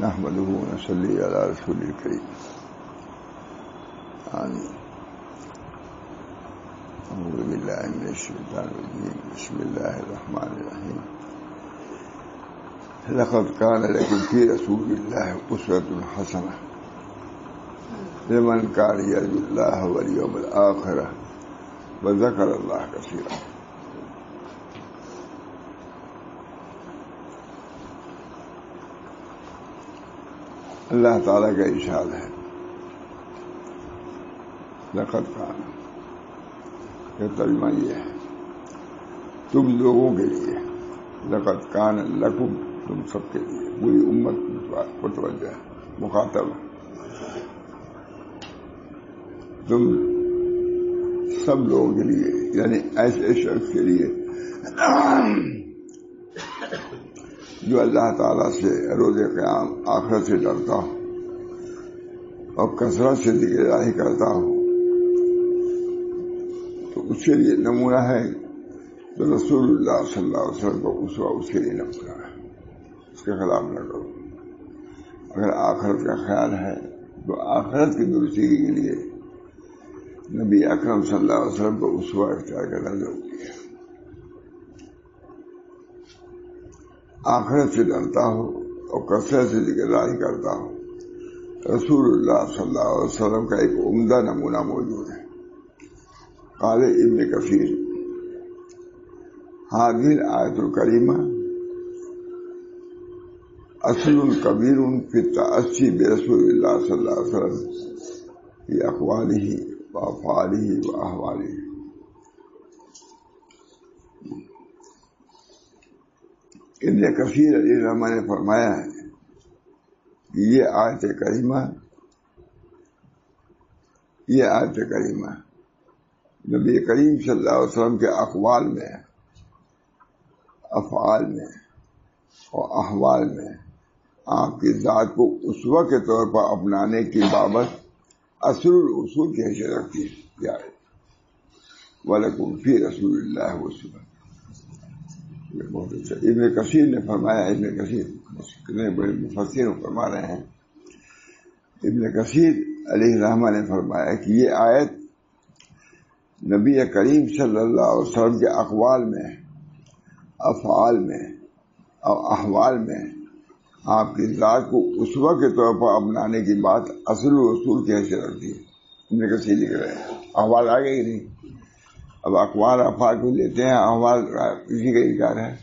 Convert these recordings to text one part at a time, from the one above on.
نحمده ونصلي على رسول الكريم آمين. أعوذ بالله من الشيطان الرجيم. بسم الله الرحمن الرحيم. لقد كان لكم في رسول الله أسوة حسنة لمن كان يرجو الله واليوم الآخر وذكر الله كثيرا. اللہ تعالیٰ کا ارشاد ہے لقد کان، یہ ترجمہ یہ ہے تم لوگوں کے لیے، لقد کان لکم تم سب کے لیے، پوری امت متوجہ ہے، مخاطب تم سب لوگوں کے لیے، یعنی ایسے شخص کے لیے جو اللہ تعالیٰ سے روز قیام آخرت سے ڈرتا ہو اور کثرت سے ذکر الہی کرتا ہو، تو اس کے لیے نمونہ ہے تو رسول اللہ صلی اللہ علیہ وسلم کو اسوہ اس کے لیے نمونہ ہے، اس کے خلاف نہ کرو۔ اگر آخرت کا خیال ہے تو آخرت کی درستی کے لیے نبی اکرم صلی اللہ علیہ وسلم کو اسوہ اختیار کرنا ضروری ہے۔ آخرت سے ڈرتا ہو اور کثرت سے ذکر الہی کرتا ہو، رسول اللہ صلی اللہ علیہ وسلم کا ایک عمدہ نمونہ موجود ہے۔ قال ابن کثیر هذه الآیۃ الکریمہ اصل کبیر فی التأسی برسول اللہ صلی اللہ علیہ وسلم فی اقوالہ وافعالہ واحوالہ۔ ابن کثیر علیہ الرحمہ نے فرمایا ہے کہ یہ آیت کریمہ نبی کریم صلی اللہ علیہ وسلم کے اقوال میں، افعال میں اور احوال میں آپ کی ذات کو اسوہ کے طور پر اپنانے کی بابت اصل الاصول کی حیثیت رکھتی ہے۔ وَلَكُمْ فِي رَسُولِ اللَّهِ أُسْوَةٌ۔ یہ بہت اچھا ابن کثیر نے فرمایا، ابن کثیر کتنے بڑے مفسر فرما رہے ہیں، ابن کثیر علیہ الرحمہ نے فرمایا کہ یہ آیت نبی کریم صلی اللہ علیہ وسلم کے اقوال میں، افعال میں اور احوال میں آپ کی ذات کو اسوہ کے طور پر اپنانے کی بات اصل اصول کی حیثیت رکھتی ہے۔ ابن کثیر لکھ رہے ہیں، احوال آگے ہی نہیں، اب اقوال افعال کو لیتے ہیں، احوال اسی کا انکار ہے۔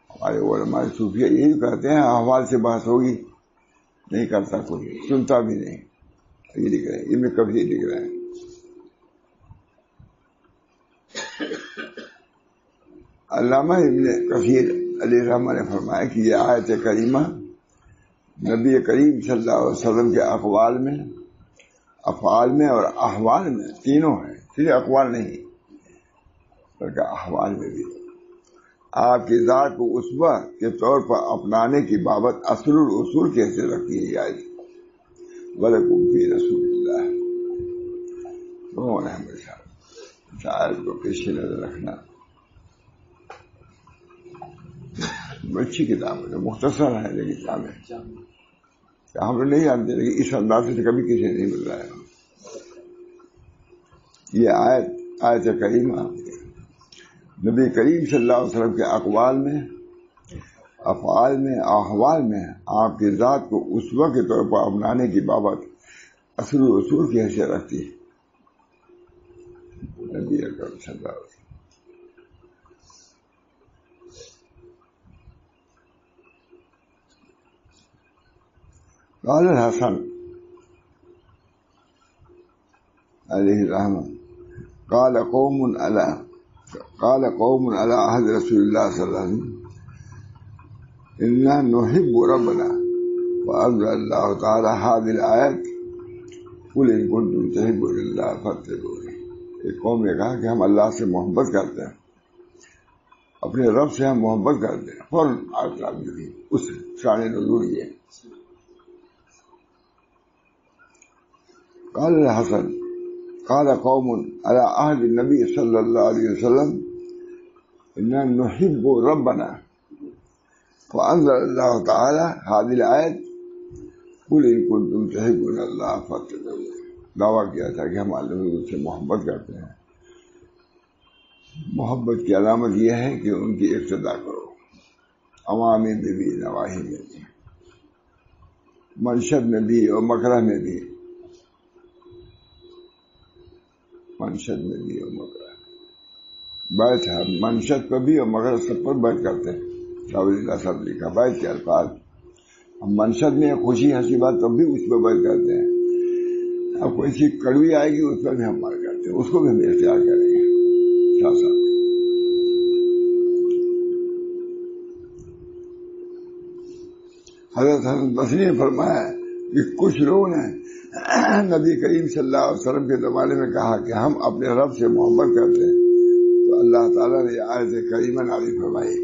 ہمارے علماء صوفیہ یہی کہتے ہیں احوال سے بحث ہوگی، نہیں کرتا کوئی، سنتا بھی نہیں، یہ لکھ رہے ہیں، ابن کثیر لکھ رہے ہیں۔ علامہ ابن کثیر علیہ الرحمہ نے فرمایا کہ یہ آیت کریمہ نبی کریم صلی اللہ علیہ وسلم کے اقوال میں، افعال میں اور احوال میں، تینوں ہیں، صرف اقوال نہیں بلکہ احوال میں بھی آپ کی ذات کو اسوہ کے طور پر اپنانے کی بابت اصل الاصول کی حیثیت رکھتی ہے یہ آیت۔ وَلَكُمْ فِي رَسُولِ اللَّهِ، دونوں ہمارے ساتھ اس آیت کو پیش نظر رکھنا۔ اچھی کتاب ہے، مختصر ہے لیکن جامع ہے، ہم لوگ نہیں جانتے لیکن اس انداز سے کبھی کسی نے نہیں بتایا۔ یہ آیت کریمہ نبی کریم صلی اللہ علیہ وسلم کے اقوال میں، افعال میں، احوال میں آپ کی ذات کو اسوہ کے طور پر اپنانے کی بابت اصل اصول کی حیثیت رکھتی ہے۔ نبی اکرم صلی اللہ علیہ وسلم قال الحسن علیہ الرحمہ قال قوم على عهد رسول اللہ صلی اللہ علیہ وسلم انا نحب ربنا وانزل اللہ تعالی هذه الآیت قل ان کنتم تحبون اللہ فاتبعونی۔ ایک قوم نے کہا کہ ہم اللہ سے محبت کرتے ہیں، اپنے رب سے ہم محبت کرتے ہیں، فوراً آیت نازل ہوئی، اس شان نزول یہ قال الحسن قال قوم على عهد النبي صلی اللہ علیہ وسلم انا نحب ربنا فأنزل اللہ تعالی هذه الآیت قل ان کنتم تحبون اللہ فاتبعونی. دعویٰ کیا تھا کہ ہم اللہ سے محبت کرتے ہیں. محبت کی علامت یہ ہے کہ ان کی اقتداء کرو، عوامی میں بھی، نواحی میں بھی، منشد میں بھی اور مکرہ میں بھی. منشد میں بھی اور مکرہ بیعت ہے. منشد پر بھی اور مکرہ سب پر بیعت کرتے ہیں. شاہ اللہ صاحب لکھا بیعت کے الفاظ. ہم منشد میں خوشی ہنسی بات تب بھی اس پہ بیعت کرتے ہیں. اب کوئی چیز کڑوی آئے گی اس پر بھی ہم مار کرتے ہیں، اس کو بھی ہم اختیار کریں گے. شاہ صاحب حضرت حسن بصری نے فرمایا کہ کچھ لوگوں نے نبی کریم صلی اللہ علیہ وسلم کے زمانے میں کہا کہ ہم اپنے رب سے محبت کرتے ہیں، تو اللہ تعالیٰ نے آیت کریمہ نازل فرمائی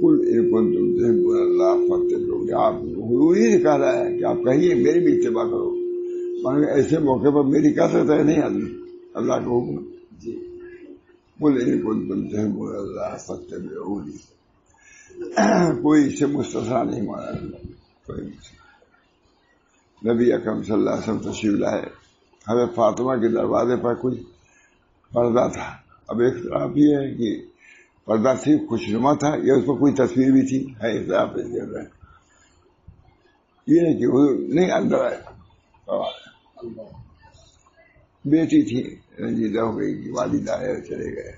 قل ان کنتم تحبون اللہ فاتبعونی. آپ حضور ہی کہہ رہا ہے کہ آپ کہیے میری بھی اتباع کرو. مگر ایسے موقع پر میری کہہ سکتا ہے نہیں آدمی، اللہ کا حکم. قل ان کنتم تحبون اللہ فاتبعونی. کوئی اس سے مستثنیٰ نہیں مانا. نبی اکرم صلی اللہ علیہ وسلم تشریف لائے. حضرت فاطمہ کے دروازے پر کچھ پردہ تھا. اب ایک طرف یہ ہے کہ پردہ صرف خوشنما تھا یا اس پر کوئی تصویر بھی تھی، ہے اختلاف پیش کر رہے ہیں. یہ ہے کہ وہ نہیں اندر آئے. بیٹی تھی رنجیدہ ہو گئی کہ والد آئے چلے گئے.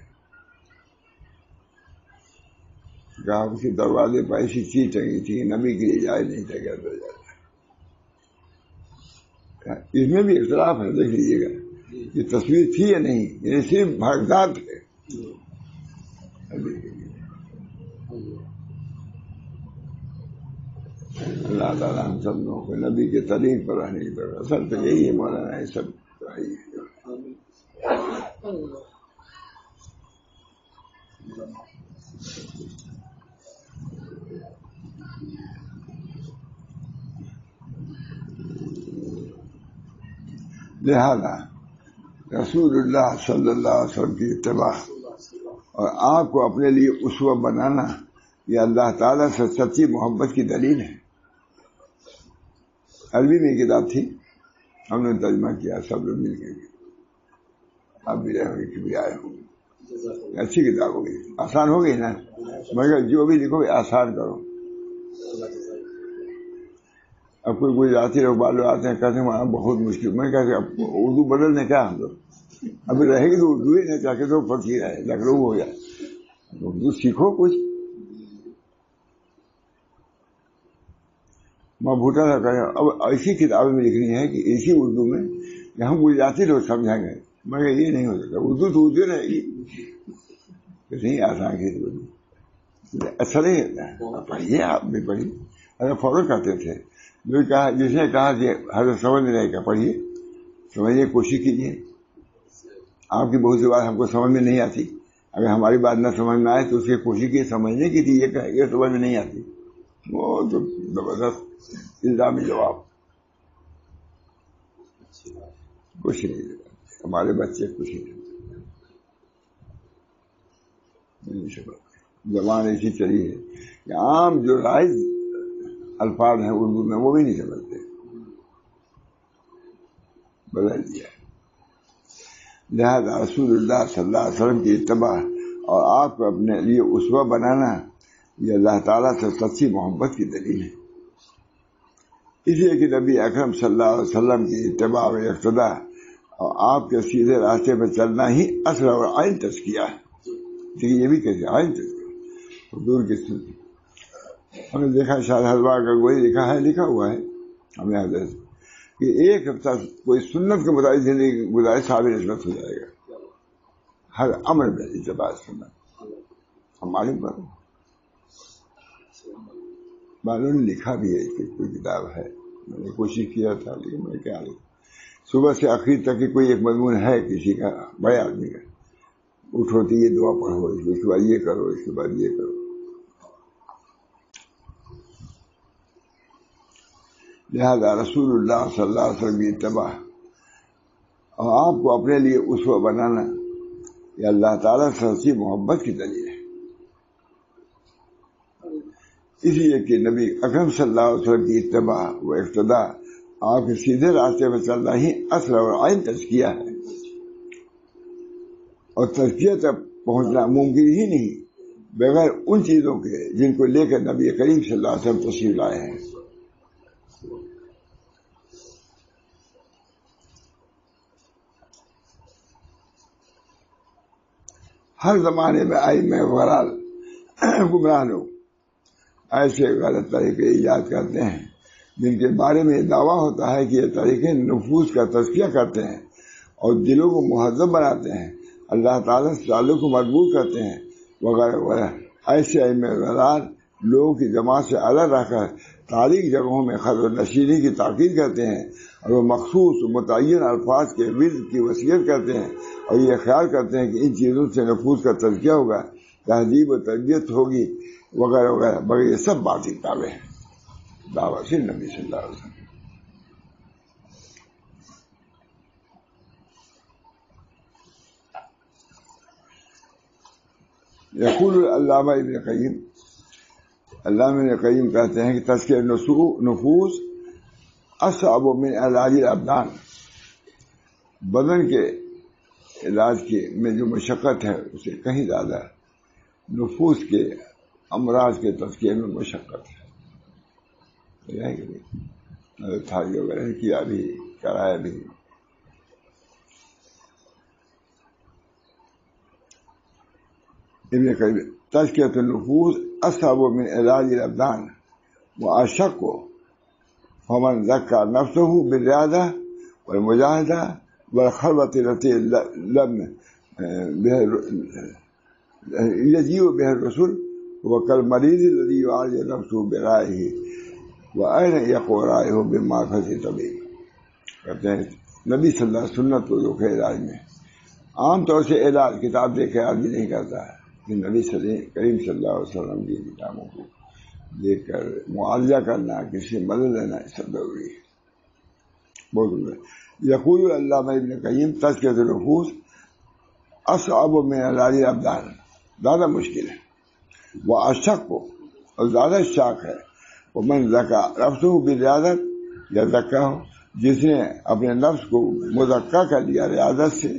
کہا اس کے دروازے پر ایسی چیز ٹنگی تھی نبی کے لیے جائز نہیں تھا کہ اندر جاتا. اس میں بھی اختلاف ہے، دیکھ لیجیے گا یہ تصویر تھی یا نہیں، یعنی صرف بھاگدار تھے. اللہ تعالیٰ ہم سب لوگوں کو نبی کے طریق پر رہنے کی طرف. اصل تو یہی ہے مولانا، یہ سب لہذا رسول اللہ صلی اللہ علیہ وسلم کی اتباع اور آپ کو اپنے لیے اسوہ بنانا یہ اللہ تعالیٰ سے سچی محبت کی دلیل ہے. عربی میں کتاب تھی، ہم نے ترجمہ کیا سب لوگ مل کے. آپ بھی رہے ہوئے کہ بھی آئے ہوں. اچھی کتاب ہو گئی، آسان ہو گئی نا. مگر جو بھی لکھو آسان کرو. اب کوئی گجراتی لوگ بالو آتے ہیں کہتے ہیں وہاں بہت مشکل. میں کہتے اب اردو بدلنے کیا ہم لوگ ابھی رہے گی تو اردو ہی نہیں چاہ کے تو فقیر ہے لکھنؤ ہو جائے. اردو سیکھو کچھ. میں بھوٹا تھا کہ اب ایسی کتابیں میں لکھنی ہے کہ اسی اردو میں کہ ہم گجراتی لوگ سمجھائیں گے. مگر یہ نہیں ہو سکتا. اردو تو اردو رہے گی، نہیں آسان کی اردو. اچھا نہیں پڑھیے، آپ بھی پڑھیے. اگر فوراً کرتے تھے جو کہا، جس نے کہا کہ حضرت سمجھ نہیں کا پڑھیے، سمجھنے کی کوشش کیجیے. آپ کی بہت سی بات ہم کو سمجھ میں نہیں آتی. اگر ہماری بات نہ سمجھ میں آئے تو اس کی کوشش کی سمجھنے کی تھی. یہ سمجھ میں نہیں آتی، وہ تو زبردست الزامی جواب. کچھ نہیں دیتا. ہمارے بچے کچھ نہیں دیتے. زبان ایسی چلی ہے کہ عام جو رائج الفاظ ہیں اردو میں وہ بھی نہیں سمجھتے، بدل دیا. لہذا رسول اللہ صلی اللہ علیہ وسلم کی اتباع اور آپ کو اپنے لیے اسوہ بنانا یہ اللہ تعالیٰ سے سچی محبت کی دلیل ہے. اس لیے کہ نبی اکرم صلی اللہ علیہ وسلم کی اتباع و اقتداء اور آپ کے سیدھے راستے پر چلنا ہی اصل اور عین تزکیہ ہے. لیکن یہ بھی کہتے ہیں عین تزکیہ حضور کی سنت. ہم نے دیکھا شاید حضرات کا کوئی لکھا ہوا ہے ہمیں حضرت کہ ایک ہفتہ کوئی سنت کے مطابق زندگی گزارے صاحب نسبت ہو جائے گا. ہر امر میں اتباع سنت ہم معلوم کرو. معلوم لکھا بھی ہے اس کی کوئی کتاب ہے، میں نے کوشش کیا تھا لیکن میں کیا لکھوں. صبح سے آخر تک کی کوئی ایک مضمون ہے کسی کا، بڑے آدمی کا. اٹھوتی یہ دعا پڑھو، اس کے بعد یہ کرو، اس کے بعد یہ کرو. لہذا رسول اللہ صلی اللہ علیہ وسلم کی اتباع اور آپ کو اپنے لیے اسوہ بنانا یہ اللہ تعالیٰ سے سچی محبت کی دلیل ہے. اس لیے کہ نبی اکرم صلی اللہ علیہ وسلم کی اتباع و اقتداء، آپ کے سیدھے راستے میں چلنا ہی اصل اور عین تزکیہ ہے، اور تزکیہ تک پہنچنا ممکن ہی نہیں بغیر ان چیزوں کے جن کو لے کر نبی کریم صلی اللہ علیہ وسلم تشریف لائے ہیں۔ ہر زمانے میں ائمہ وغیرہ گمراہ لوگ ایسے غلط طریقے ایجاد کرتے ہیں جن کے بارے میں یہ دعویٰ ہوتا ہے کہ یہ طریقے نفوس کا تزکیہ کرتے ہیں اور دلوں کو مہذب بناتے ہیں، اللہ تعالیٰ سے تعلق کو مضبوط کرتے ہیں وغیرہ وغیرہ۔ ایسے ائمہ غلال لوگوں کی جماعت سے الگ رہ کر تاریخ جگہوں میں خلوت نشینی کی تاکید کرتے ہیں، اور وہ مخصوص متعین الفاظ کے ورد کی وصیت کرتے ہیں، اور یہ خیال کرتے ہیں کہ ان چیزوں سے نفوس کا تزکیہ ہوگا، تہذیب و تربیت ہوگی وغیرہ وغیرہ، مگر یہ سب باطل دعوے ہیں، دعویٰ صرف نبی صلی اللہ علیہ وسلم۔ یقول علامہ ابن قیم، علامہ ابن قیم کہتے ہیں کہ تزکیہ نفوس اصعب من علاج الابدان، بدن کے علاج میں جو مشقت ہے اسے کہیں زیادہ نفوس کے امراض کے تزکیے میں مشقت ہے۔ تھائی وغیرہ کیا بھی، کرایا بھی۔ ابن قیم تزکیۃ النفوس اصعب من علاج الابدان واشق فمن زکا نفسه بالرياضة والمجاهدة والخلوة التي لم يجيء بها الرسل وكالمريض الذي يعالج نفسه برائه وأين يقوى رائه بمعرفة الطبيب۔ کہتے ہیں نبی صلی اللہ علیہ وسلم تو جو کہ علاج میں عام طور سے علاج کتاب دیکھ کے آدمی نہیں کرتا ہے، کہ نبی کریم صلی اللہ علیہ وسلم کی کتابوں کو دیکھ کر معالجہ کرنا، کسی سے مدد لینا، سب ضروری ہے، بہت ضروری ہے۔ یقول علامہ ابن قیم تزکیۃ النفوس اصعب من علاج الابدان، زیادہ مشکل ہے، وہ اشق اور زیادہ شاق ہے۔ ومن زکا نفسہ بالریاضت، یا زکا ہو جس نے اپنے نفس کو مزکا کر لیا ریاضت سے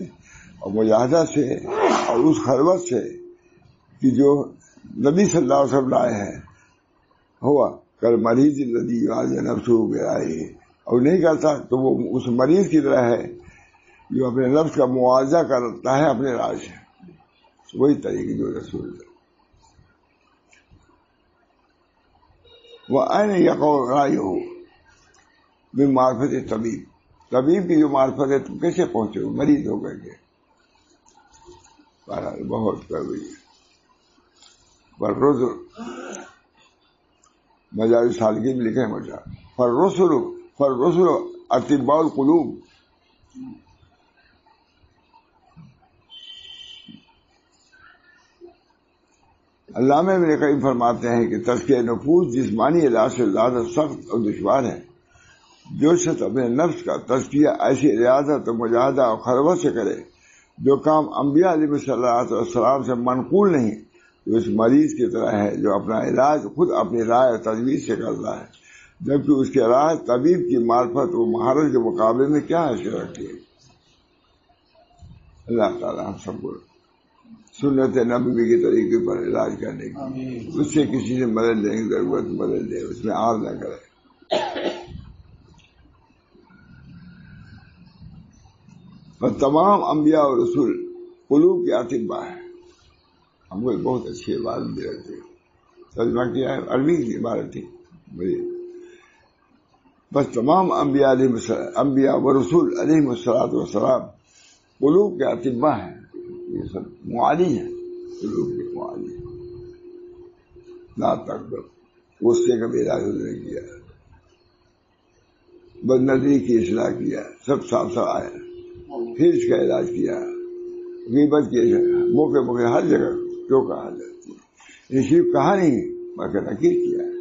اور مجاہدہ سے اور اس خلوت سے کہ جو نبی صلی اللہ علیہ وسلم لائے ہیں، ہوا کل مریض الذی یعالج نفسہ برائے، اور نہیں کرتا تو وہ اس مریض کی طرح ہے جو اپنے نفس کا معاوضہ کرتا ہے اپنے راج سے، وہی طریقے جو رسول اللہ۔ وَأَيْنَ يَقَعُ رَأْيُهُ بِمَعْرِفَةِ طبیب، طبیب کی جو معرفت ہے تم کیسے پہنچے ہو مریض ہو کر کے؟ بہت کروی فالرسل، مجالس سالگی میں لکھے مجھا فالرسل اطباء القلوب، علامہ ابن قیم فرماتے ہیں کہ تزکیہ نفوس جسمانی علاج سے زیادہ سخت اور دشوار ہے۔ جو شخص اپنے نفس کا تزکیہ ایسی ریاضت و مجاہدہ اور خلوت سے کرے جو کام انبیاء علیہ صلی اللہ علیہ وسلم سے منقول نہیں، تو اس مریض کی طرح ہے جو اپنا علاج خود اپنی رائے اور تجویز سے کرتا ہے، جبکہ اس کے رائے طبیب کی معرفت و مہارت کے مقابلے میں کیا حیثیت رکھتی ہے۔ اللہ تعالیٰ ہم سب کو سنت نبوی کے طریقے پر علاج کرنے کی، اس سے کسی سے مدد لینے کی ضرورت بدل دے، اس میں عار نہ کرے۔ اور تمام انبیاء اور رسول قلوب کے اطباء ہیں۔ ہم کو بہت اچھی عبارت بھی رہتی ہے، ترجمہ کیا ہے، عربی کی عبارت تھی بڑی۔ بس تمام انبیاء و رسول علیہ السلام قلوب کے اطباء ہیں، یہ سب معالج ہیں، قلوب کے معالج، نہ تک غصے کا بھی علاج نہیں کیا، بد نظری کی اصلاح کیا، سب صاف صاف آیا، حرص کا علاج کیا، غیبت کی موقع موقع ہر جگہ کیوں کہا جاتی ہے، یہ صرف کہا نہیں بلکہ نکیر کیا ہے۔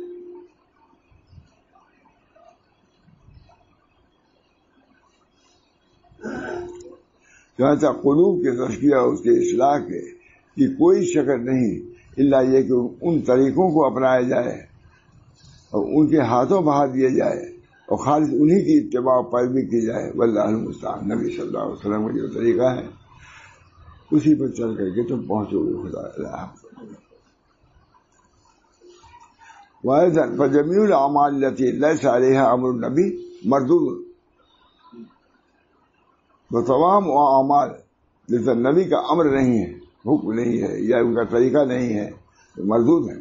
جہاں تک قلوب کے تزکیہ اس کے اصلاح کے کی کوئی شکل نہیں، الا یہ کہ ان طریقوں کو اپنایا جائے اور ان کے ہاتھوں بہا دیے جائے اور خالص انہی کی اتباع و پیروی کی جائے. واللہ المستعان. نبی صلی اللہ علیہ وسلم کا جو طریقہ ہے اسی پر چل کر کے تم پہنچو گے خدا اللہ. وَأَيْضًا فَجَمِيعُ الْأَعْمَالِ الَّتِي لَيْسَ عَلَيْهَا أَمْرُ النَّبِيِّ مردود. وہ تمام اعمال جس پر نبی کا امر نہیں ہے، حکم نہیں ہے، یا ان کا طریقہ نہیں ہے، تو مردود ہے.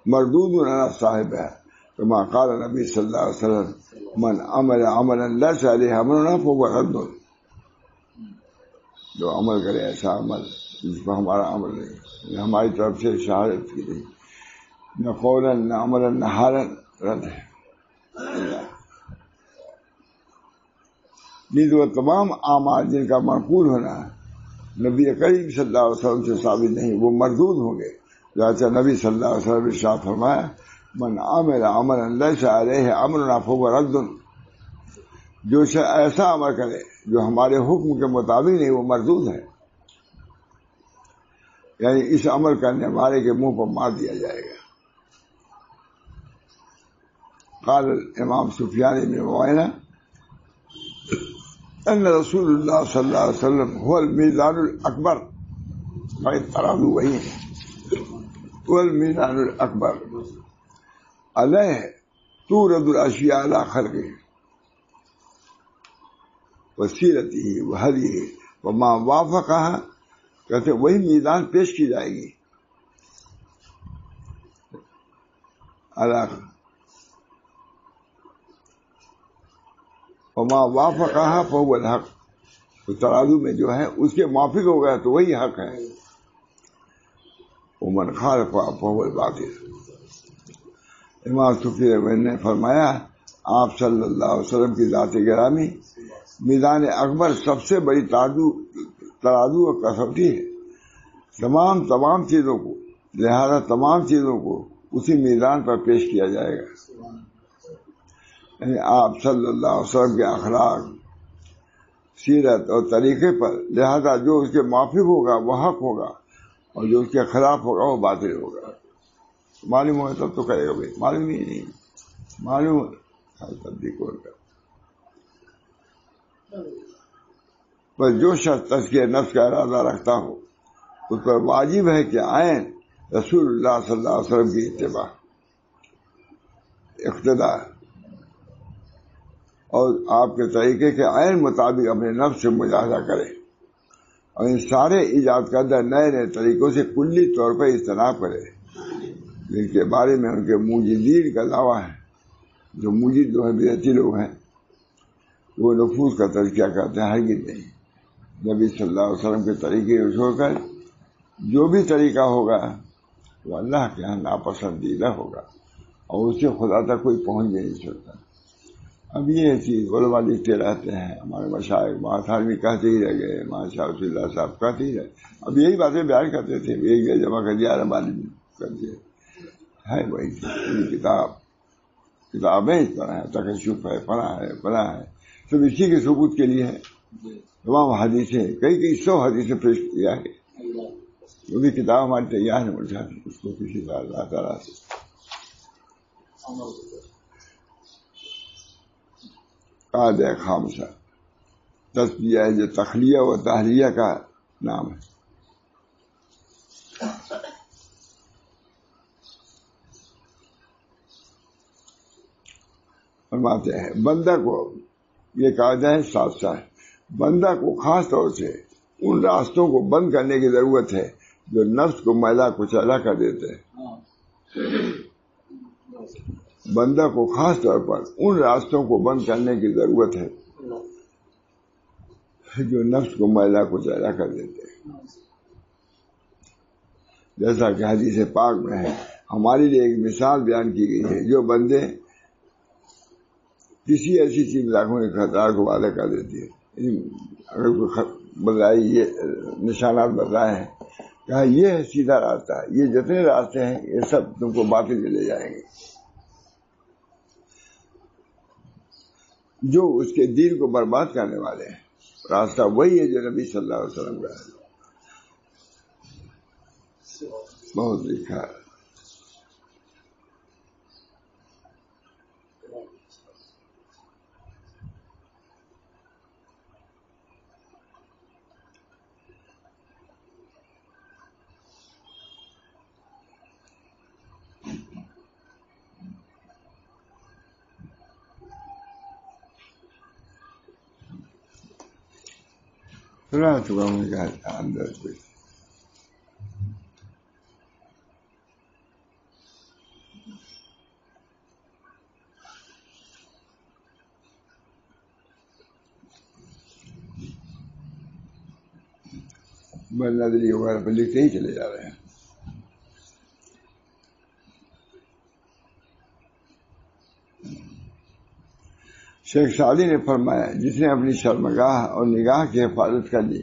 مردود علی صاحبہ کما قال نبی صلی اللہ علیہ وسلم من عمل عملا لیس علیہ امرنا فهو رد. جو عمل کرے ایسا عمل جس پر ہمارا عمل نہیں، ہماری طرف سے شہادت کی نہیں، نہ قولا نہ عملا نہ حالا، رد ہے. یہ وہ تمام اعمال جن کا معقول ہونا نبی کریم صلی اللہ علیہ وسلم سے ثابت نہیں، وہ مردود ہوں گے. لہٰذا نبی صلی اللہ علیہ وسلم ارشاد فرمایا من عمل عملا لیس علیہ امرنا فهو رد. جو ایسا عمل کرے جو ہمارے حکم کے مطابق نہیں، وہ مردود ہے. یعنی اس عمل کرنے والے کے منہ پر مار دیا جائے گا. قال امام سفیان بن عیینہ ان رسول اللہ صلی اللہ علیہ وسلم هو المیزان الاکبر. ترازو وہی ہے، هو المیزان الاکبر علیہ تورد الاشیاء علی خلقہ وسیلتہ وہدیہ وما وافقہ. کہتے وہی میزان پیش کی جائے گی علی وما وافقہ فهو الحق. تو ترازو میں جو ہے اس کے موافق ہو گیا تو وہی حق ہے. ومن خالفہ فهو الباطل. امام سفیان نے فرمایا آپ صلی اللہ علیہ وسلم کی ذات گرامی میزان اکبر سب سے بڑی ترازو اور کسوٹی ہے تمام چیزوں کو. لہذا تمام چیزوں کو اسی میزان پر پیش کیا جائے گا. یعنی آپ صلی اللہ علیہ وسلم کے اخلاق، سیرت اور طریقے پر، لہذا جو اس کے موافق ہوگا وہ حق ہوگا اور جو اس کے خلاف ہوگا وہ باطل ہوگا. معلوم ہو تب تو کہے گا بھائی معلوم ہی نہیں معلوم تصدیق ہوگا. پر جو شخص تزکیہ نفس کا ارادہ رکھتا ہو اس پر واجب ہے کہ عین رسول اللہ صلی اللہ علیہ وسلم کی اتباع اقتداء اور آپ کے طریقے کے عین مطابق اپنے نفس سے مجاہدہ کرے اور ان سارے ایجاد کردہ نئے نئے طریقوں سے کلی طور پر اجتناب کرے جن کے بارے میں ان کے موجدین کا دعویٰ ہے. جو موجد جو ہے بدعتی لوگ ہیں وہ نفوس کا تزکیہ کرتے ہیں، ہرگز نہیں. نبی صلی اللہ علیہ وسلم کے طریقے کو چھوڑ کر جو بھی طریقہ ہوگا وہ اللہ کے یہاں ناپسندیدہ ہوگا اور اس سے خدا تک کوئی پہنچ نہیں سکتا. اب یہ چیز علماء لکھتے رہتے ہیں، ہمارے مشائخ مہاتھارمی کہتے ہی رہ گئے، ماشاء اللہ صاحب کہتے ہی رہے. اب یہی باتیں بیان کرتے تھے، ایک جگہ جمع کر دیا معلوم کر دیا ہے وہی کتابیں اس پر ہیں، تکشف ہے، فلاں ہے سب اسی کے ثبوت کے لیے ہے. تمام حدیثیں کئی 100 حدیثیں پیش کیا ہے. وہ بھی کتاب ہماری تیار ہے مجھے اس کو کسی طرح اللہ تعالیٰ سے قاعدہ خامسہ تسبیہ ہے جو تخلیہ و تحلیہ کا نام ہے. فرماتے ہیں بندہ کو یہ قاعدہ ہے سادسہ ہے، بندہ کو خاص طور سے ان راستوں کو بند کرنے کی ضرورت ہے جو نفس کو میلا کچیلا کر دیتے ہیں. بندہ کو خاص طور پر ان راستوں کو بند کرنے کی ضرورت ہے جو نفس کو میلا کچیلا کر دیتے ہیں. جیسا کہ حدیث پاک میں ہے، ہمارے لیے ایک مثال بیان کی گئی ہے. جو بندے کسی ایسی چیز لاکھوں کے خطرات کو وعدہ کر دیتی ہے، اگر کوئی بتائے یہ نشانات بتائے ہیں کہا یہ ہے سیدھا راستہ ہے، یہ جتنے راستے ہیں یہ سب تم کو باطل میں لے جائیں گے. جو اس کے دین کو برباد کرنے والے ہیں راستہ وہی ہے جو نبی صلی اللہ علیہ وسلم کا ہے. بہت لکھا ہے. سنا چکا ہوں کہ اندر کچھ نظری وغیرہ پہ لکھتے ہی چلے جا رہے ہیں. شیخ سعدی نے فرمایا جس نے اپنی شرمگاہ اور نگاہ کی حفاظت کر لی،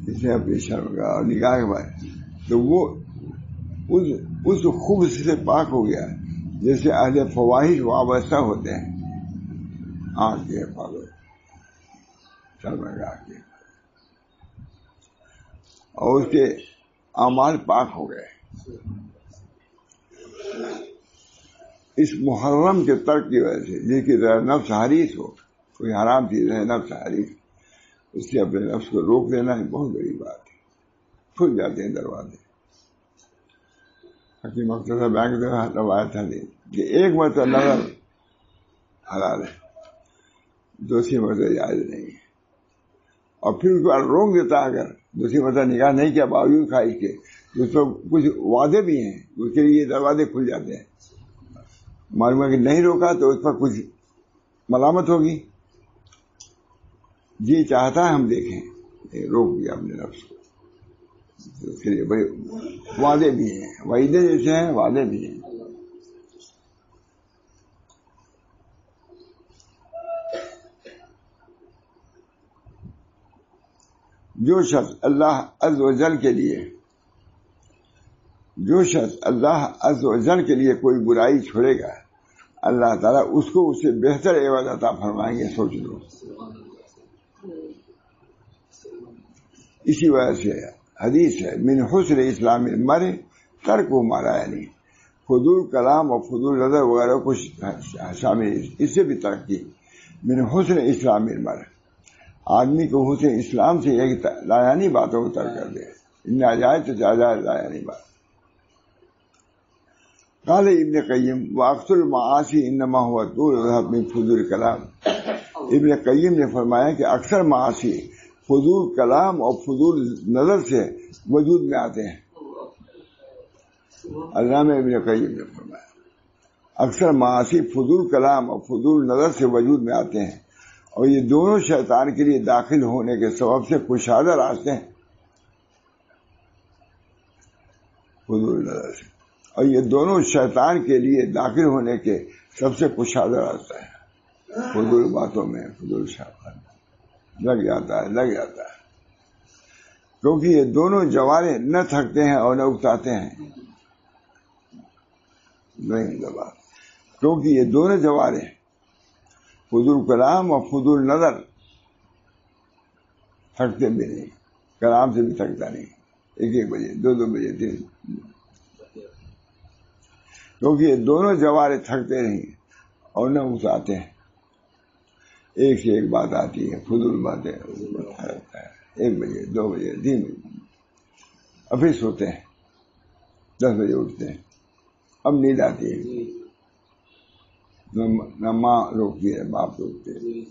جس نے اپنی شرمگاہ اور نگاہ کے بعد تو وہ اس خوب سے پاک ہو گیا جیسے اہل فواہش وابستہ ہوتے ہیں. آنکھ کی حفاظت، شرمگاہ کی، اور اس کے اعمال پاک ہو گئے. اس محرم کے ترک کی وجہ سے، جس کی طرح نفس حریص ہو، کوئی حرام چیز ہے نفس حریص، اس سے اپنے نفس کو روک لینا ہے بہت بڑی بات ہے. کھل جاتے ہیں دروازے. حکیم مختصر بیان کی طرح روایت ہے کہ ایک مرتبہ نظر حلال ہے، دوسری مرتبہ جائز نہیں ہے، اور پھر اس کو روک دیتا اگر دوسری مرتبہ نگاہ نہیں کیا باوجود خواہش کے، تو اس کو کچھ وعدے بھی ہیں اس کے لیے دروازے کھل جاتے ہیں. معلوم ہے کہ نہیں روکا تو اس پر کچھ ملامت ہوگی. جی چاہتا ہے ہم دیکھیں، روک دیا اپنے نفس کو. اس کے لیے بڑے وعدے بھی ہیں، وعدے جیسے ہیں وعدے بھی ہیں. جو شخص اللہ عز و جل کے لیے کوئی برائی چھوڑے گا، اللہ تعالیٰ اس کو اس سے بہتر عوض عطا فرمائیں گے. سوچ لو. اسی وجہ سے حدیث ہے من حسن اسلام المرء ترک ما لا یعنی، فضول کلام اور فضول نظر وغیرہ کو شامل. اس سے بھی ترقی من حسن اسلام المرء، آدمی کو حسن اسلام سے ایک لایانی باتوں کو ترک کر دے. ناجائز تو جائز لایانی بات. قال ابن قیم واقص المعاصی انما هو طول الذهب من فضول کلام. ابن قیم نے فرمایا کہ اکثر معاصی فضول کلام اور فضول نظر سے وجود میں آتے ہیں. علامہ ابن قیم نے فرمایا اکثر معاصی فضول کلام اور فضول نظر سے وجود میں آتے ہیں، اور یہ دونوں شیطان کے لیے داخل ہونے کے سبب سے کشادہ راستے ہیں. فضول نظر سے، اور یہ دونوں شیطان کے لیے داخل ہونے کے سب سے کشادہ راستہ ہے. فضول باتوں میں فضول شیطان لگ جاتا ہے. کیونکہ یہ دونوں جوارے نہ تھکتے ہیں اور نہ اکتاتے ہیں. کیونکہ یہ دونوں جوارے فضول کلام اور فضول نظر تھکتے بھی نہیں. کلام سے بھی تھکتا نہیں، 1 بجے 2 بجے 3. کیونکہ یہ دونوں جوارے تھکتے نہیں اور نہ اکتاتے ہیں. ایک سے ایک بات آتی ہے، فضول باتیں. 1 بجے 2 بجے 3 بجے، اب پھر سوتے ہیں. 10 بجے اٹھتے ہیں، اب نیند آتی ہے. نہ ماں روکتی ہے، باپ روکتے ہیں.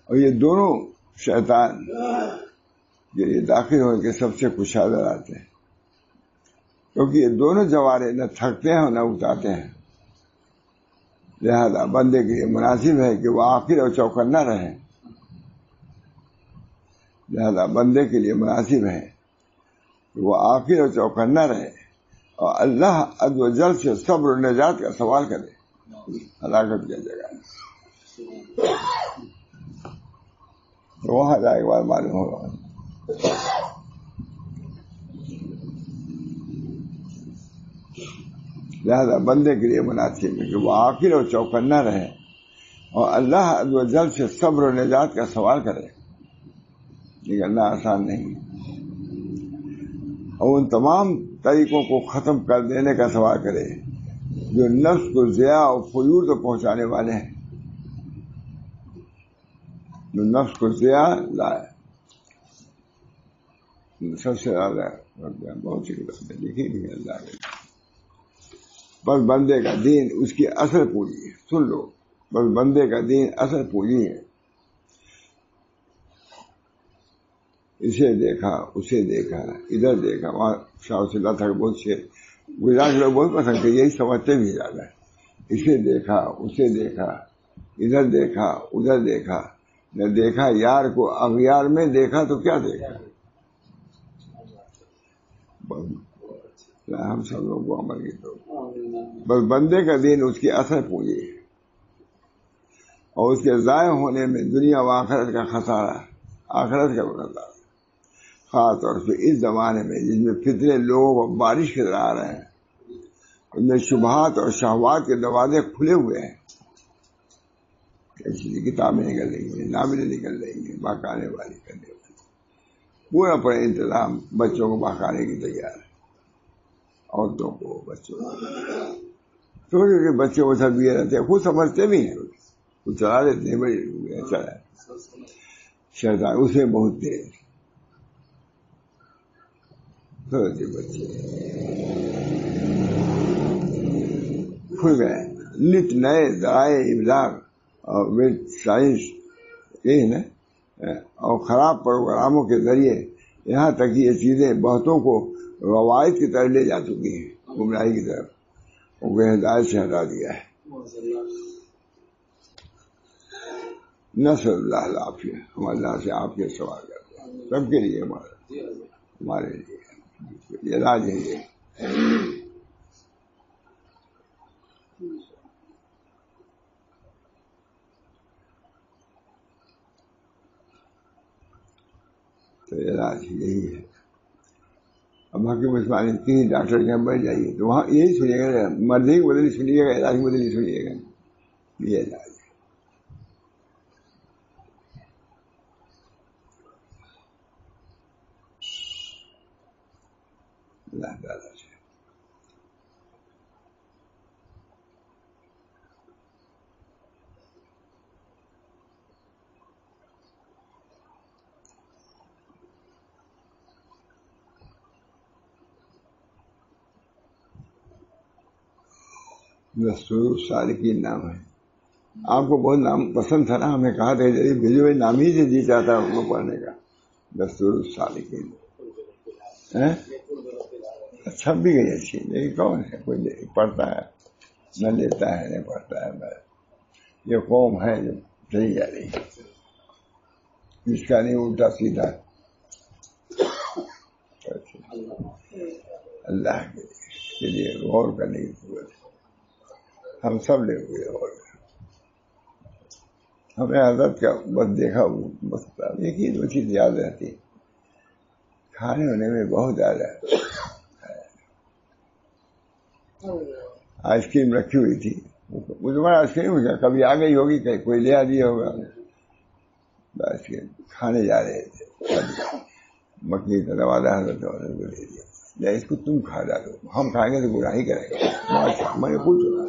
اور یہ دونوں شیطان یہ داخل ہو کے سب سے کشادہ آتے ہیں. کیونکہ یہ دونوں جوارے نہ تھکتے ہیں اور نہ اکتاتے ہیں. لہذا بندے کے لیے مناسب ہے کہ وہ آخر اور چوکنا رہے. وہ آخر اور چوکنا رہے اور اللہ عز و جل سے صبر و نجات کا سوال کرے. ہلاکت کی جگہ تو وہاں جائے کے بعد معلوم ہوگا. لہذا بندے کے لیے مناسب ہے کہ وہ آخر اور چوکنا رہے اور اللہ عز و جل سے صبر و نجات کا سوال کرے. یہ کرنا آسان نہیں، اور ان تمام طریقوں کو ختم کر دینے کا سوال کرے جو نفس کو ضیاء اور فجور تک پہنچانے والے ہیں. جو نفس کو ضیاء لائے. سب سے زیادہ بہت سی کتابیں لکھی بھی اللہ کے بس بندے کا دین اس کی اصل پونجی ہے. سن لو، بس بندے کا دین اصل پونجی ہے. اسے دیکھا، اسے دیکھا، ادھر دیکھا، وہاں شاہ صلی اللہ تھا. بہت سے گجرات لوگ بہت پسند کرتے، یہی سمجھتے بھی زیادہ ہے. اسے دیکھا، اسے دیکھا، ادھر دیکھا، ادھر دیکھا، نہ دیکھا یار کو اغیار میں، دیکھا تو کیا دیکھا. ہم سب لوگوں کو عمل کی تو بس بندے کا دین اس کی اصل پونجی ہے، اور اس کے ضائع ہونے میں دنیا و آخرت کا خسارہ، آخرت کا خسارہ. خاص طور پہ اس زمانے میں جس میں فتنے لوگوں کو بارش کی طرح آ رہے ہیں، ان میں شبہات اور شہوات کے دروازے کھلے ہوئے ہیں. ایسی کتابیں نکل رہی ہیں، ناولیں نکل رہی ہیں، بہکانے والی کرنے والی. پورا پر انتظام بچوں کو بہکانے کی تیار ہے، عورتوں کو، بچوں کو. چھوٹے چھوٹے بچے وہ سب یہ رہتے ہیں، خود سمجھتے بھی ہیں، خود چلا لیتے ہیں. بڑی اچھا ہے شیطان اس میں بہت تیز. چھوٹے بچے کھل گئے. نت نئے ذرائع ابلاغ اور سائنس یہ نا، اور خراب پروگراموں کے ذریعے یہاں تک یہ چیزیں بہتوں کو روایت کی طرف لے جا چکی ہیں، گمراہی کی طرف. ان کو ہدایت سے ہٹا دیا ہے. نسأل اللہ العافیہ. ہم اللہ سے آپ کے سوال کرتے ہیں سب کے لیے، ہمارے لیے علاج ہے یہ. تو علاج یہی ہے. اب حکیم عثمانی کسی ڈاکٹر کے یہاں بیٹھ جائیے تو وہاں یہی سنیے گا، مرضی کی بدلی سنیے گا، علاج کی بدلی سنیے گا. یہ علاج ہے. اللہ تعالیٰ سے دستور السالکین نام ہے. آپ کو بہت نام پسند تھا نا، ہمیں کہا تھا جی بھیجو، نام ہی سے جی چاہتا ہے اس کو پڑھنے کا. دستور السالکین اچھا بھی گئی اچھی. لیکن کون ہے کوئی پڑھتا ہے نہ لیتا ہے نہ پڑھتا ہے. بس یہ قوم ہے جو چلی جا رہی ہے، اس کا نہیں الٹا سیدھا. اللہ کے لیے غور کرنے کی ضرورت ہے. ہم سب لے ہوئے اور ہمیں حضرت کا بس دیکھا بس ایک ہی دو چیز یاد رہتی. کھانے ہونے میں بہت زیادہ آئس کریم رکھی ہوئی تھی. مجھے آئس کریم ہو گیا، کبھی آ گئی ہوگی، کہیں کوئی لے آ دیا ہوگا. آئس کریم کھانے جا رہے تھے، مکھی کا دروازہ حضرت کو لے دیا، یا اس کو تم کھا ڈالو، ہم کھائیں گے تو برا ہی کرے گا. میں نے پوچھا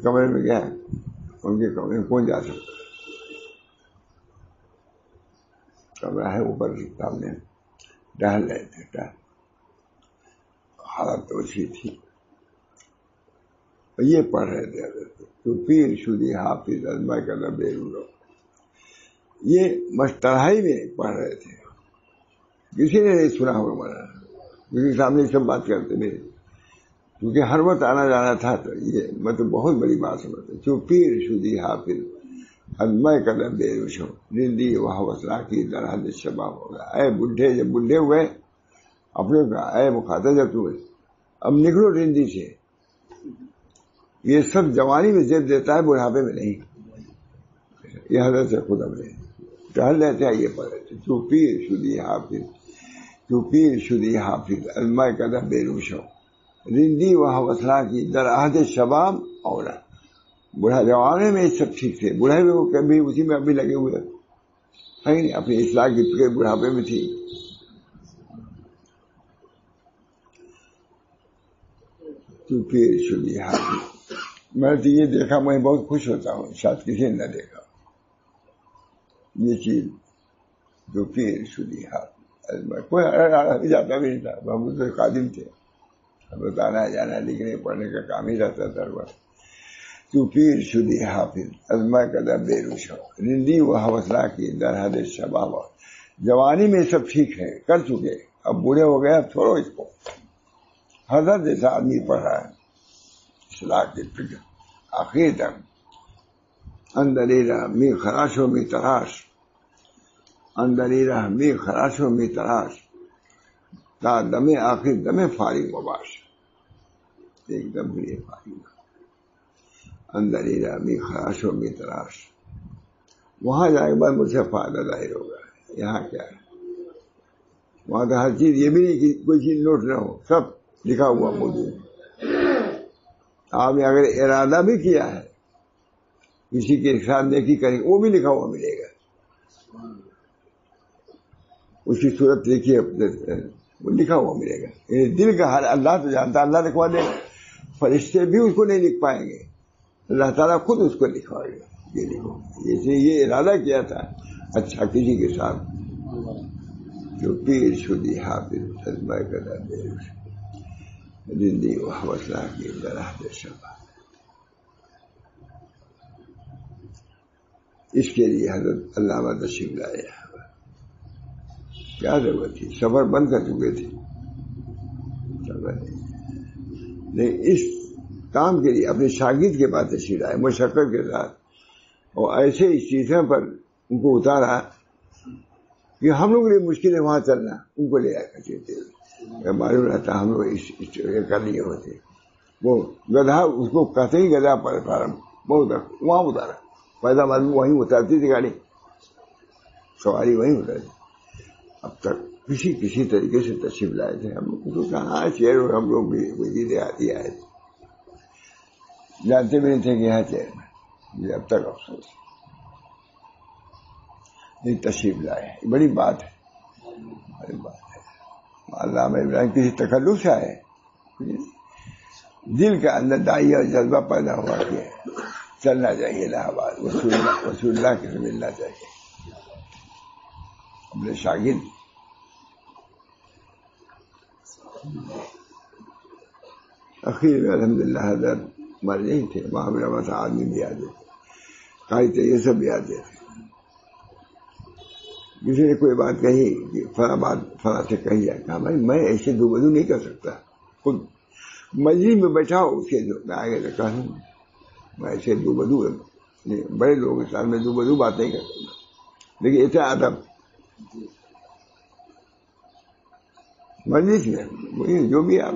کمرے میں گیا، ان کے کمرے میں کون جا سکتا؟ کمرہ ہے اوپر سامنے، ٹہل رہے تھے. حالت تو اچھی تھی. یہ پڑھ رہے تھے تو پیر شدی حافظ ازمہ کا بیرو. یہ مشترحی میں پڑھ رہے تھے، کسی نے نہیں سنا ہوگا مانا، کسی سامنے سب بات کرتے میرے، کیونکہ ہر وقت آنا جانا تھا. تو یہ مطلب بہت بڑی بات سمجھتے. جو پیر شدی حافظ ازمہ کا بیروشو رندی وہ وسلا کی درحد شباب ہوگا. اے بڈھے، جب بڈھے ہوئے اپنے کا، اے مخاطب جب تمہیں اب نکلو رندی سے. یہ سب جوانی میں زیب دیتا ہے، بڑھاپے میں نہیں. یہ حضرت سے خود ہم نے ٹہل رہتے ہیں، یہ پڑھ رہے تھے. تو پیر شدی حافظ، تو پیر شدی حافظ ازمہ کا بیروشو رندی وہ وسلا کی در عہد شباب اولا. بڑھا جوانے میں سب ٹھیک تھے، بڑھے میں وہ کبھی اسی میں ابھی لگے ہوئے ہیں. اپنی اصلاح کی فکر بڑھاپے میں تھی. تو پیر شدی حافظ. میں تو یہ دیکھا میں بہت خوش ہوتا ہوں، شاید کسی نے نہ دیکھا یہ چیز. جو پیر شدی حافظ کوئی جاتا بھی نہیں تھا، محمود سے خادم تھے، بتانا جانا لکھنے پڑھنے کا کام ہی رہتا تھا بس. تو پیر شدی حافظ ازما کدہ بے روش ہو رندی و حوصلہ کی در حد شباب. جوانی میں سب ٹھیک ہے، کر چکے، اب بوڑھے ہو گئے، اب چھوڑو اس کو. حضرت جیسا آدمی پڑھ رہا ہے اصلاح کی فکر آخر تک. اندری رہ می خراشوں میں تراش، اندری رہ می خراشوں میں تراش، تا دم آخر دم فارغ وباش. ایک دم بھی فارغ. اندری رہ می خراشوں میں تراش. وہاں جائے کے بعد مجھ سے فائدہ ظاہر ہوگا. یہاں کیا ہے؟ وہاں تو ہر چیز یہ بھی نہیں کہ کوئی چیز نوٹ نہ ہو، سب لکھا ہوا موجود. آپ نے اگر ارادہ بھی کیا ہے کسی کے ساتھ نیکی کریں وہ بھی لکھا ہوا ملے گا. اس کی صورت لکھی ہے وہ لکھا ہوا ملے گا. دل کا حال اللہ تو جانتا، اللہ لکھوا دے گا. فرشتے بھی اس کو نہیں لکھ پائیں گے، اللہ تعالیٰ خود اس کو لکھوائے گا. یہ لکھو، جیسے یہ ارادہ کیا تھا اچھا کسی کے ساتھ. جو پیر شدی حافظ ازما کدہ بے روش رندی و حوصلہ کی در حد شباب. اس کے لیے حضرت علامہ تشریف لائے. کیا ضرورت تھی؟ سفر بند کر چکے تھے لیکن اس کام کے لیے اپنے شاگرد کے پاس تشریف لائے مشقت کے ساتھ، اور ایسے اسٹیشن پر ان کو اتارا کہ ہم لوگ کے لیے مشکل ہے وہاں چلنا، ان کو لے آیا کرتے تھے. معلوم رہتا ہم لوگ کر لیے ہوتے. وہ گدھا اس کو کہتے ہی گدھا پر بہت وہاں اتارا. پیدا معلوم وہیں اتارتی تھی گاڑی، سواری وہیں اتارتی. اب تک کسی طریقے سے تشریف لائے تھے. ہم لوگ تو کہاں شہر اور ہم لوگ بھی وزیر دیہاتی آئے تھے، جانتے بھی نہیں تھے کہ یہاں شہر میں. مجھے اب تک افسوس یہ تشریف لائے. بڑی بات ہے، بڑی بات ہے. علامہ ابراہیم کسی تکلف سے آئے، دل کے اندر داعیہ اور جذبہ پیدا ہوا کہ چلنا چاہیے الہ آباد، رسول اللہ کے سے ملنا چاہیے. اپنے شاگرد اخیر میں الحمدللہ حضرت مر نہیں تھے، وہاں میرا آدمی بھی آتے تھے، قاری تھے، یہ سب بھی آتے تھے. کسی نے کوئی بات کہی کہ فلاں بات فلاں سے کہی جائے، کہا بھائی میں ایسے دو بدو نہیں کر سکتا. خود مجلس میں بیٹھا ہو اس کے آگے سے کہا میں ایسے دو بدو بڑے لوگوں کے ساتھ میں دو بدو بات نہیں کر سکتا. لیکن ایسا ادب مجلس میں جو بھی آپ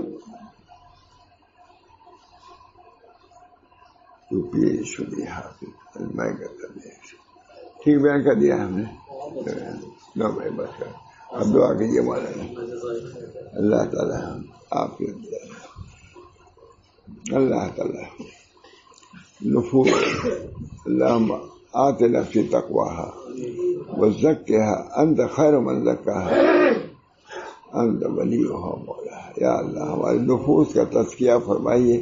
تو پیر شدی حافظ میں کرتا ٹھیک بیان کر دیا ہم نے. نو بھائی بس کر اب دعا کیجیے مولانا اللہ تعالیٰ آپ کے اللہ تعالیٰ نفوس اللہم آت نفسی تقواها وزکها انت خیر من زکاها انت ولیها مولاها. یا اللہ ہمارے نفوس کا تزکیہ فرمائیے،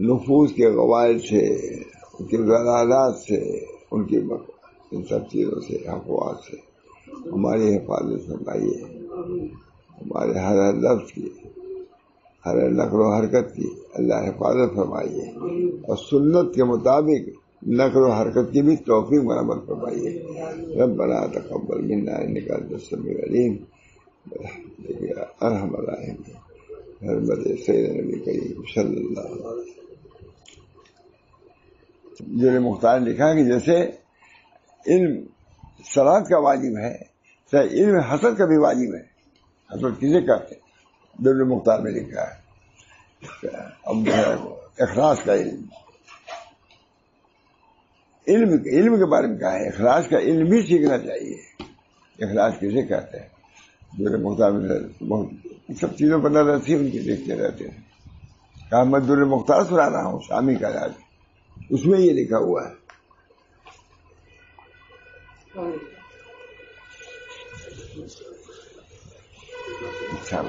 نفوس کے غوائل سے، ان کے ضلالات سے، ان کی ان سب چیزوں سے، افواہ سے ہماری حفاظت فرمائیے. ہمارے ہر لفظ کی، ہر نقل و حرکت کی اللہ حفاظت فرمائیے، اور سنت کے مطابق نقل و حرکت کی بھی توفیق مرحمت فرمائیے. ربنا تقبل منا انک انت السمیع العلیم برحمتک یا ارحم الراحمین. حرمت سید نبی کریم صلی اللہ علیہ وسلم. جو مختار نے لکھا کہ جیسے علم صلاۃ کا واجب ہے تو علم حسد کا بھی واجب ہے. حسد کسے کہتے ہیں؟ در مختار میں لکھا ہے. اب اخلاص کا علم کے بارے میں کہا ہے، اخلاص کا علم بھی سیکھنا چاہیے. اخلاص کسے کہتے ہیں؟ در مختار میں بہت سب چیزوں پر نظر تھی ان کی، دیکھتے رہتے ہیں. کہا میں در مختار سنا رہا ہوں شامی کا راج، اس میں یہ لکھا ہوا ہے. اچھا